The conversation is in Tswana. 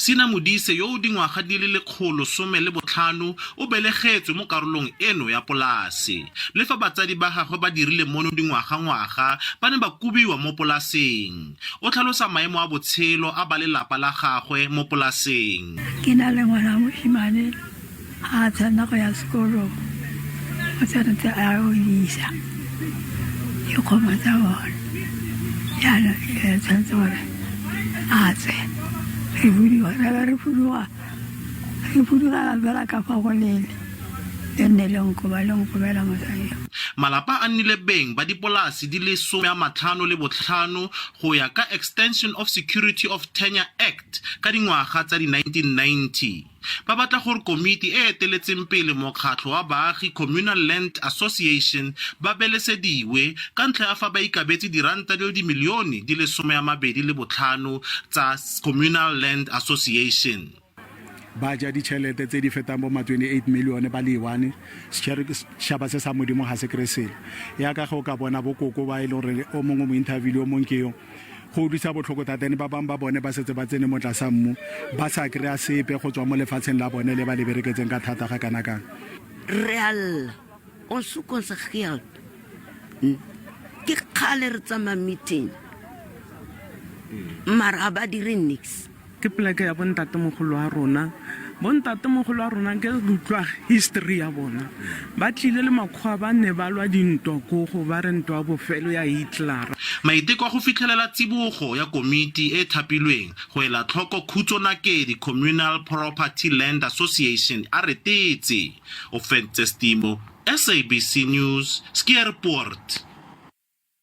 Sina Modise yo o dingwaga di le 115 o belegetswe mo karolong eno ya polase. Le fa batsadi ba gagwe ba dirile mono dingwaga ba ne ba kubiwa mo polaseng. O tlhalosa maemo a botshelo a ba lelapa la gagwe mo polaseng. Ke na le ngwana moshimane a tsena go ya sekolo. O tshwanetse a go isa dikgomo tsa bone. Yana e tshwanetse gore a tse re budiwa la bela ka fa go lele. Malapa a nnile beng ba dipolasi di le 15 go ya ka Extension of Security of Tenure Act ka dingwaga tsa di 1990. Ba batla gore komiti e eteletseng pele mokgatlho wa baagi Communal Land Association ba belesediwe ka ntlha ya fa ba ikabetse diranta di dimilione di le 25 tsa Communal Land Association. Ba ja ditšhelete tse di fetang bo 28 milione ba le 1 shaba se sa modimo ga se kresele ya ka go ka bona bokoko ba ile gore o mongwe mo interview o mongwe ke yo go disa botlhoko tatene ba bang ba bone ba setse ba tsene mo tlasa mmu ba sa krea sepe go tswa mo lefatsheng la bone le ba le bereketseng ka thata ga kana kang real on se konsegel ke khale re tsama meeting mara ba dire nix ke pleke ya bontatemogolo wa rona bontatemogolo wa rona ke utlwa history ya bona ba tlile le makgwa ba ne ba lwa dintwa go ba re ntwa bofelo ya Hitler. Maiteko a go fitlhelela tsibogo ya komiti e thapilweng go ela tlhoko khutsonakedi Communal Property Land Association a retetse o fentse stimo SABC News Skeerport.